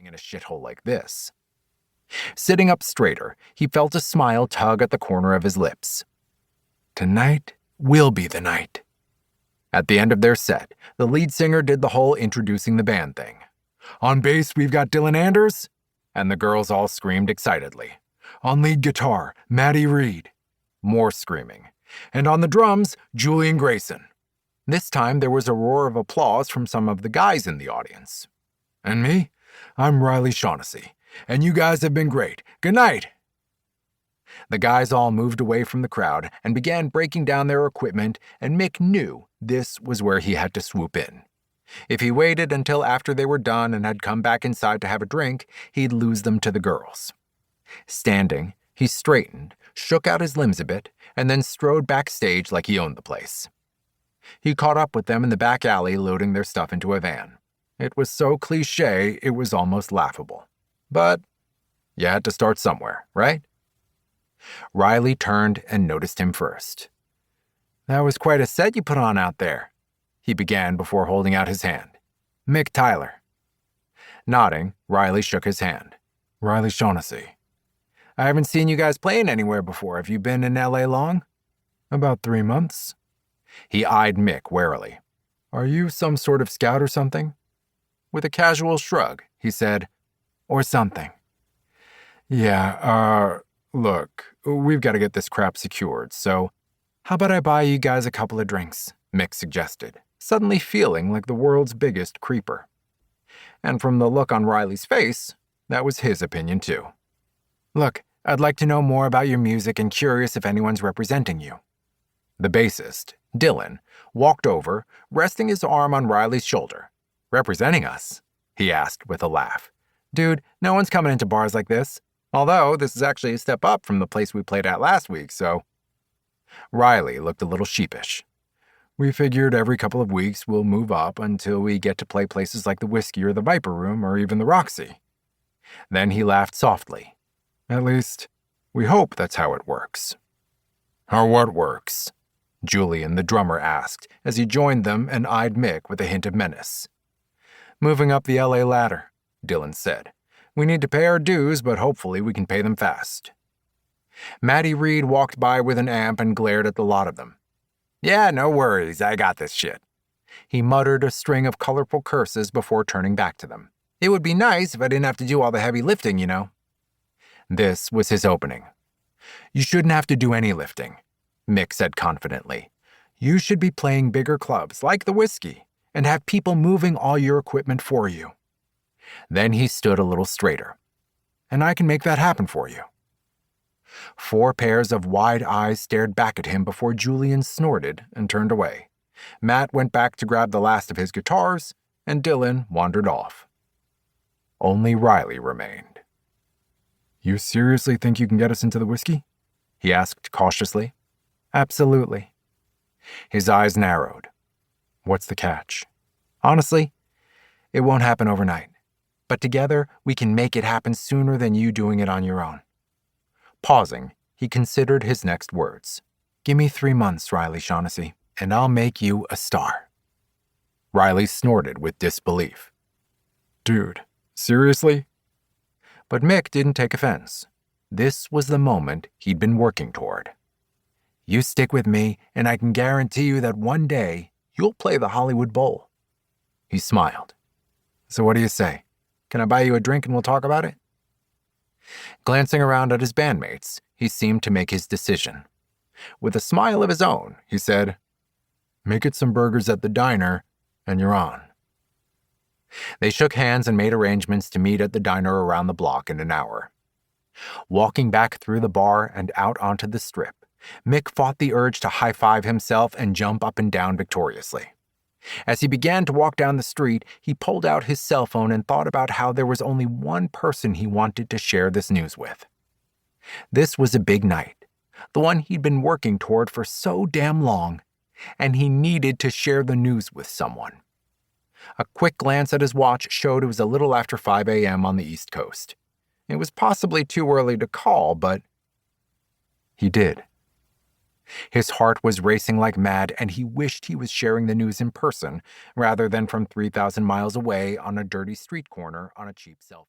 in a shithole like this. Sitting up straighter, he felt a smile tug at the corner of his lips. Tonight will be the night. At the end of their set, the lead singer did the whole introducing the band thing. On bass, we've got Dylan Anders, and the girls all screamed excitedly. On lead guitar, Maddie Reed. More screaming. And on the drums, Julian Grayson. This time, there was a roar of applause from some of the guys in the audience. And me? I'm Riley Shaughnessy, and you guys have been great. Good night! The guys all moved away from the crowd and began breaking down their equipment, and Mick knew this was where he had to swoop in. If he waited until after they were done and had come back inside to have a drink, he'd lose them to the girls. Standing, he straightened, shook out his limbs a bit, and then strode backstage like he owned the place. He caught up with them in the back alley loading their stuff into a van. It was so cliché, it was almost laughable. But you had to start somewhere, right? Riley turned and noticed him first. That was quite a set you put on out there, he began before holding out his hand. Mick Tyler. Nodding, Riley shook his hand. Riley Shaughnessy. I haven't seen you guys playing anywhere before. Have you been in LA long? About 3 months. He eyed Mick warily. Are you some sort of scout or something? With a casual shrug, he said, or something. Yeah, look, we've got to get this crap secured, so how about I buy you guys a couple of drinks, Mick suggested, suddenly feeling like the world's biggest creeper. And from the look on Riley's face, that was his opinion too. Look, I'd like to know more about your music and curious if anyone's representing you. The bassist, Dylan, walked over, resting his arm on Riley's shoulder. Representing us? He asked with a laugh. Dude, no one's coming into bars like this. Although, this is actually a step up from the place we played at last week, so... Riley looked a little sheepish. We figured every couple of weeks we'll move up until we get to play places like the Whiskey or the Viper Room or even the Roxy. Then he laughed softly. At least, we hope that's how it works. How what works? Julian, the drummer, asked as he joined them and eyed Mick with a hint of menace. Moving up the LA ladder, Dylan said. We need to pay our dues, but hopefully we can pay them fast. Maddie Reed walked by with an amp and glared at the lot of them. Yeah, no worries, I got this shit. He muttered a string of colorful curses before turning back to them. It would be nice if I didn't have to do all the heavy lifting, you know. This was his opening. You shouldn't have to do any lifting, Mick said confidently. You should be playing bigger clubs, like the Whiskey, and have people moving all your equipment for you. Then he stood a little straighter. And I can make that happen for you. 4 pairs of wide eyes stared back at him before Julian snorted and turned away. Matt went back to grab the last of his guitars, and Dylan wandered off. Only Riley remained. You seriously think you can get us into the Whiskey? He asked cautiously. Absolutely. His eyes narrowed. What's the catch? Honestly, it won't happen overnight. But together, we can make it happen sooner than you doing it on your own. Pausing, he considered his next words. Give me 3 months, Riley Shaughnessy, and I'll make you a star. Riley snorted with disbelief. Dude, seriously? But Mick didn't take offense. This was the moment he'd been working toward. You stick with me, and I can guarantee you that one day you'll play the Hollywood Bowl. He smiled. So what do you say? Can I buy you a drink and we'll talk about it? Glancing around at his bandmates, he seemed to make his decision. With a smile of his own, he said, Make it some burgers at the diner, and you're on. They shook hands and made arrangements to meet at the diner around the block in an hour. Walking back through the bar and out onto the strip, Mick fought the urge to high-five himself and jump up and down victoriously. As he began to walk down the street, he pulled out his cell phone and thought about how there was only one person he wanted to share this news with. This was a big night, the one he'd been working toward for so damn long, and he needed to share the news with someone. A quick glance at his watch showed it was a little after 5 a.m. on the East Coast. It was possibly too early to call, but he did. His heart was racing like mad, and he wished he was sharing the news in person rather than from 3,000 miles away on a dirty street corner on a cheap cell phone.